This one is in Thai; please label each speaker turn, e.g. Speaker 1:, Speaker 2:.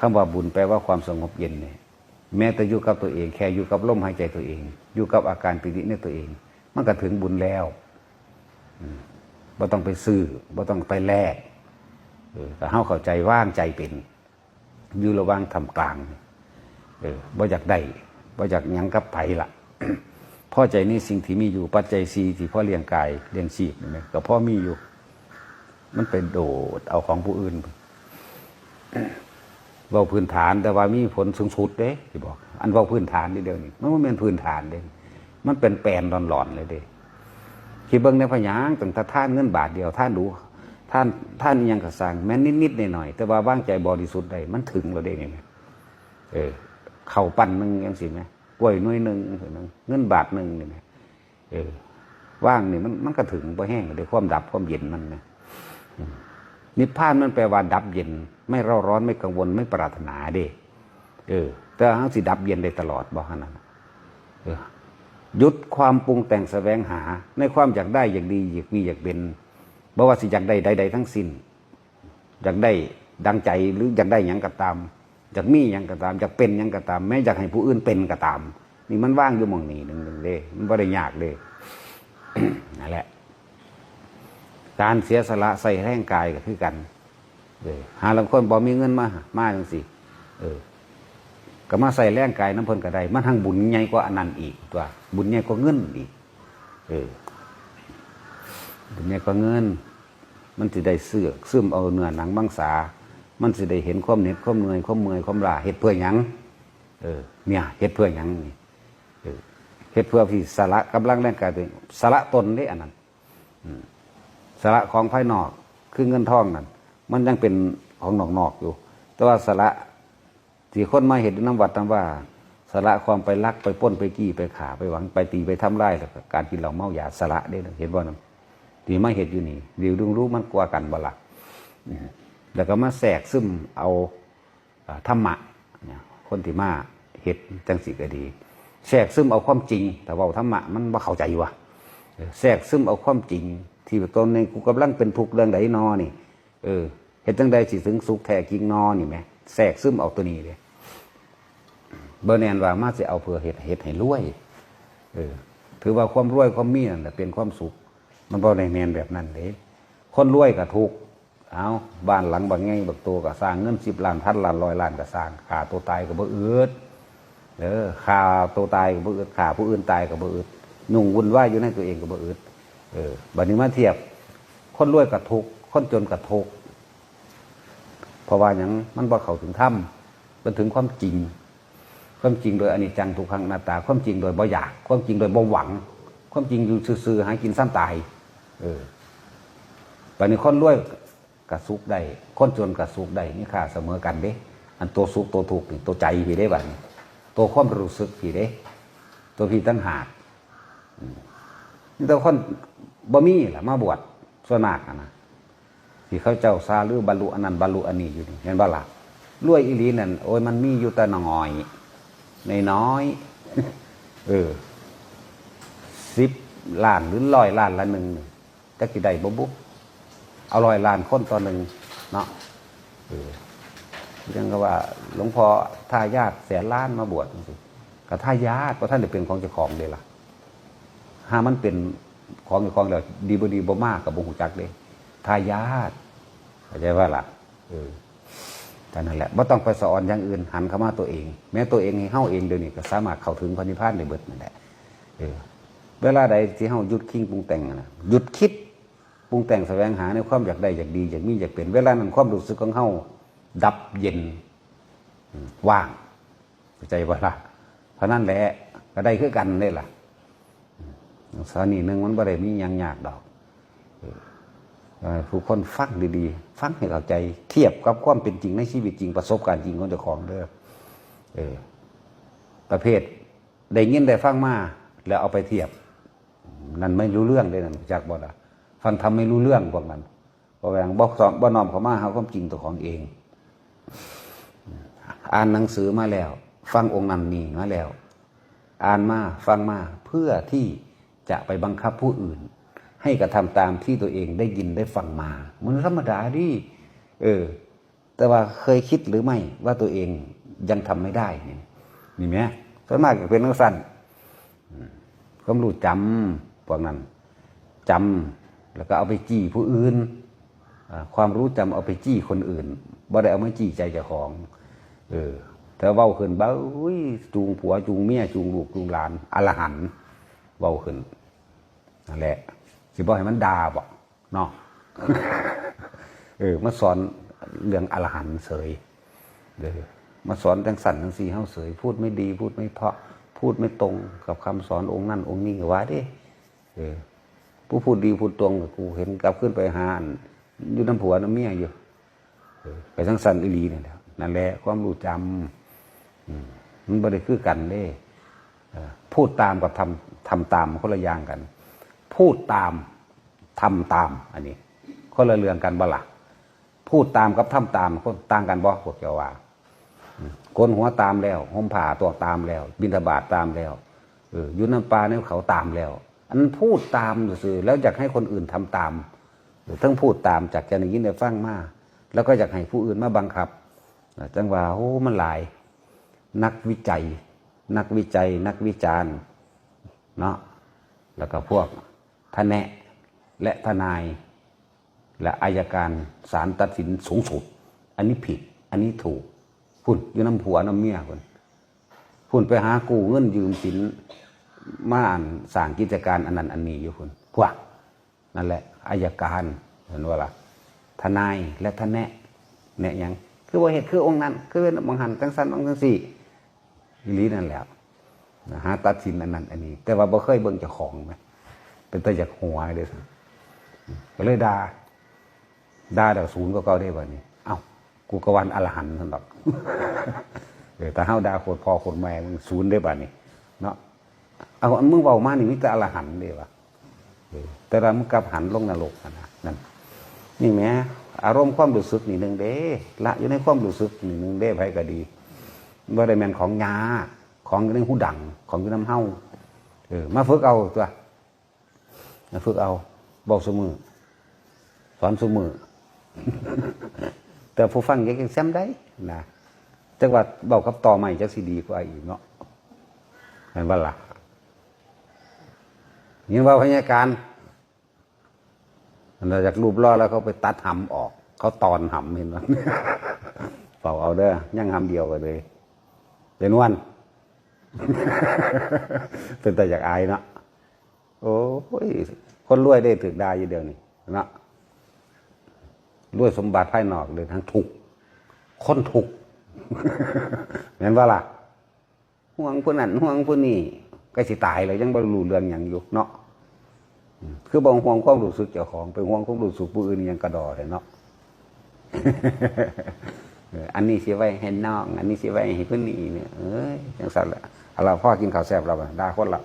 Speaker 1: คำว่าบุญแปลว่าความสงบเย็นเนี่ยแม้แต่อยู่กับตัวเองแค่อยู่กับลมหายใจตัวเองอยู่กับอาการปิติในตัวเองมันก็ถึงบุญแล้วบ่ต้องไปซื้อบ่ต้องไปแลกแต่เฮาเข้าใจว่างใจเป็นอยู่ระหว่างทำกลางบ่อยากได้บ่อยากหยังกับไผล่ะ พอใจในสิ่งที่มีอยู่ปัจจัย4ที่พ่อเลี้ยงกายเลี้ยงชีพนี่ก็พ่อมีอยู่มันเป็นโดดเอาของผู้อื่นเว้าพื้นฐานแต่ว่ามีผลสูงสุดเด้ที่บอกอันเว้าพื้นฐานนี่เดียวนี่มันบ่แม่นพื้นฐานเด้มันเป็นแปลนหลอนๆเลยเด้คิดเบิ่งในพยางตั้งแต่ท่านเงินบาทเดียวท่านดูท่านยังก็สร้างแม้นิดๆหน่อยๆแต่ว่าว่างใจบริสุทธิ์ได้มันถึงแล้วเด้นี่เข้าปั้นนึงจังซี่แม่กล้วยหน่วยนึงเงินบาทนึงนี่แม่ว่างนี่มันก็ถึงบ่แห้งได้ความดับความเย็นมันนะนิพพานมันแปลว่าดับเย็นไม่เร่าร้อนไม่กังวลไม่ปรารถนาเด้แต่เฮาสิดับเย็นได้ตลอดบ่คั่นน่ะหยุดความปรุงแต่งแสวงหาในความอยากได้อยากดีอยากมีอยากเป็นบ่ว่าสิอยากได้ใดๆทั้งสิ้นอยากได้ดังใจหรืออยากได้หยังก็ตามอยากมีหยังก็ตามอยากเป็นหยังก็ตามแม้อยากให้ผู้อื่นเป็นก็ตามนี่มันว่างอยู่หม่องนี้นึงเด้มันบ่ได้ยากเด้ นั่นแหละการเสียสละใส่แรงกายก็คือกันหาลางคนบ่มีเงินมาจังซี่ก็มาใส่แรงกายน้ำเพิ่นก็ได้มันทั้งบุญใหญ่กว่าอันนั้นอีกตัวบุญใหญ่กว่าเงินอีกบุญใหญ่กว่าเงินมันสิได้ซึมเอาเนื้อหนังมังสามันสิได้เห็นความเหน็ดความเหนื่อยความเมื่อยความล้าเฮ็ดเพื่อหยังเนี่ยเฮ็ดเพื่อหยังนี่เฮ็ดเพื่อที่สละกำลังแรงกายตัวเองสละตนนี่อันนั้นสละของภายนอกคือเงินทองนั่นมันยังเป็นของนอกๆอยู่แต่ว่าสละที่คนมาเห็นน้ำวัดน้ำว่าสละความไปลักไปป้นไปกี้ไปขาไปหวังไปตีไปทำลายแล้วการกินเหล้าเมายาสละได้เห็นบ่นั่นที่มาเห็นอยู่นี่เดี๋ยวรู้มันกว่ากันบ่ล่ะแล้วก็มาแทรกซึมเอาธรรมะเนี่ยคนที่มาเห็ดจังสิก็ดีแทรกซึมเอาความจริงแต่ว่าธรรมะมันบ่เข้าใจวะแทรกซึมเอาความจริงที่ตนในกูกำลังเป็นทุกข์เรื่องใดนอนี่เห็นจังใดสิถึงสุขแท้จริงนอนี่ไหมแทรกซึมเอาตัวนี้เลยเบอร์แนนว่ามาจะเอาเพื่อเห็ดให้รวยถือว่าความรวยความมีนั่นแหละเป็นความสุขมันบ่ได้แนนแบบนั้นเลยคนรวยก็ทุกข์เอาบ้านหลังบางไงบักโตก็สร้างเงิน10 ล้าน1,000 ล้าน100 ล้านก็สร้างขาตัวตายก็บ่อืดขาตัวตายก็บ่อืดขาผู้อื่นตายก็บ่อืดยุ่งวุ่นวายอยู่ในตัวเองก็บ่อืดบัดนี้มาเทียบคนรวยก็ทุกข์คนจนก็ทุกข์เพราะว่าหยังมันบ่เข้าถึงธรรมมันถึงความจริงโดยอนิจจังทุกขังอนัตตาความจริงโดยบ่อยากความจริงโดยบ่หวังความจริงอยู่ซื่อๆหากินซ้ำตายบัดนี้คนรวยก็สุขได้คนจนก็สุขได้นี่ค่าเสมอกันเด้อันตัวสุขตัวทุกข์นี่ตัวใจพี่ได้บัดนี้ตัวความรู้สึกพี่เด้ตัวพี่ตั้งหากนี่ตัวคนบ่มีล่ะมาบวชส่วนมากนะที่เขาเจ้าซาหรือบรรลุอันนั้นบรรลุอันนี้อยู่นี่เห็นบ่ล่ะรวยอีหลีนั่นโอ้ยมันมีอยู่แต่น้อยน้อย10 ล้านหรือ100 ล้านละนึงจักสิได้บ่บุเอา100 ล้านคนต่อนึงเนาะยังก็ว่าหลวงพ่อทายาท100,000 ล้านมาบวชจังซี่ก็ทายาทบ่ทันได้เป็นของเจ้าของเด้ล่ะหามันเป็นของเจ้าของแล้วดีบ่ดีบ่มากก็บ่ฮู้จักเด้ทายาทเข้าใจว่าล่ะแต่นั่นแหละไม่ต้องไปสอนอย่างอื่นหันเข้ามาตัวเองแม้ตัวเองให้เฮาเองเดี๋ยวนี้ก็สามารถเข้าถึงพระนิพพานได้เบิดนั่นแหละเวลาใดที่เฮาหยุดคิดปรุงแต่งนะหยุดคิดปรุงแต่งแสวงหาในความอยากได้อยากดีอยากมีอยากเป็นเวลานั้นความรู้สึกของเฮาดับเย็นว่างเข้าใจบ่ล่ะเพราะนั่นแหละก็ได้คือกันนี่ล่ะสถานีนึงมันบ่ได้มีหยังยากดอกผู้คนฟังดีๆฟังให้เข้าใจเทียบกับความเป็นจริงในชีวิตจริงประสบการณ์จริงของเจ้าของเด้อประเภทได้ยินได้ฟังมาแล้วเอาไปเทียบนั่นไม่รู้เรื่องเลยนั่นจากบ่ล่ะฟังทำไม่รู้เรื่องพวกนั้นเพราะว่าบ่น้อมเข้ามาหาความจริงตัวของเองอ่านหนังสือมาแล้วฟังองค์นั้นนี่มาแล้วอ่านมาฟังมาเพื่อที่จะไปบังคับผู้อื่นให้กระทำตามที่ตัวเองได้ยินได้ฟังมามันธรรมดาดิแ แต่ว่าเคยคิดหรือไม่ว่าตัวเองยังทำไม่ได้นี่ไหมส่วนมากจะเป็นนักสั้นความรู้จำพวกนั้นจำแล้วก็เอาไปจี้ผู้อื่นความรู้จำเอาไปจี้คนอื่นบ่ได้เอามาจี้ใจเจ้าของแต่เว้าขึ้นบ้าจูงผัวจูงเมียจูงลูกจูงหลานอรหันต์เว้าขึ้นนั่นแหละสิบ่ให้มันด่าบ่เนาะ มาสอนเรื่องอรหันต์เสยมาสอนจังสันจังสีเฮาเสยพูดไม่ดีพูดไม่เพราะพูดไม่ตรงกับคำสอนองค์นั่นองค์นี้ว่าเด้ผู้พูดดีพูดตรงกับกูเห็นกลับขึ้นไปหาอยู่น้ำผัวน้ำเมียอยู่ไปจังสันอีหลีนี่แหละนั่นแหละความรู้จำมันบ่ได้คือกันเด้พูดตามกับทำตามคนละอย่างกันพูดตามทำตามอันนี้คนละเรื่องกันบ่ล่ะพูดตามกับทำตามคนต่างกันบ่พวกเจ้าว่าโกนหัวตามแล้วห่มผ้าตัวตามแล้วบิณฑบาตตามแล้วอยู่น้ำปลาในเขาตามแล้วอันพูดตามซื่อแล้วอยากให้คนอื่นทำตามทั้งพูดตามจากจะได้ยินได้ฟังมาแล้วก็อยากให้ผู้อื่นมาบังคับจังว่าโอ้มันหลายนักวิจัยนักวิจารณ์เนาะแล้วก็พวกทนายและทนายและอัยการศาลตัดสินสูงสุดอันนี้ผิดอันนี้ถูกพุ่นอยู่น้ำผัวน้ำเมียพุ่นไปหากู้เงินยืมสินมาอ่านสร้างกิจการอันนั้นอันนี้อยู่พุ่นพวกนั่นแหละอัยการเห็นว่าล่ะทนายและทนายเนี่ยยังคือว่าเหตุคือองค์นั้นคือบังหันจังสันองค์จังสี่อีหลีนั่นแหละหาตัดสินอันนั้นอันนี้แต่ว่าบ่เคยเบิ่งเจ้าของไหมเป็นตัวจากหัวเลยสิก็เลยด่าเดี๋ยวศูนย์ก็เก่าได้บ่นี่เอ้ากูกวันอรหันต์นั่นหรอกแต่เฮาด่าโคตรพ่อโคตรแม่มึงศูนย์ได้บ่นี่เนาะเอามึงเว้ามานี่มีแต่อรหันต์เด้ว่ะแต่เรามึงกลับหันลงนรกนั่นนี่แหมอารมณ์ความรู้สึกนี่นึงเด้ละอยู่ในความรู้สึกนี่นึงเด้ไผก็ดีบ่ได้แม่นของยาของอยู่ในหูดังของอยู่นำเฮามาฝึกเอาตัวมาฝึกเอาบอกเสมอสอนเสมอแต่ผู้ฟังยังแซมได้นะจังว่าเบากับต่อใหม่จะสิดีกว่าอีกเนาะเห็นว่าล่ะยินว่าพยาการเราจากรูปล่อแล้วเขาไปตัดหำออกเขาตอนหำเห็นไหมเป่าเอาเด้อย่างหำเดียวกันเลยเป็นวัน เป็นแต่อยากอายเนาะโอ้ยคนรวยได้ถึกได้ยี่เดียวนี่เนาะรวยสมบัติภายนอกเลยทั้งถูกคนถูก เห็นว่าล่ะห่วงผู้นั้นห่วงผู้นี้ก็สิตายเลยยังบรรลุเรื่องอย่างอยู่เนาะคือบางห่วงความรู้สึกเจ้าของเป็นห่วงความรู้สึกผู้อื่นยังกระดอเลยเนาะ อันนี้สิไว้ให้น้องอันนี้สิไว้ให้ผู้นี้เนี่ยจังสั่นแหละเราพ่อกินข้าวแซ่บเราด่าคนเรา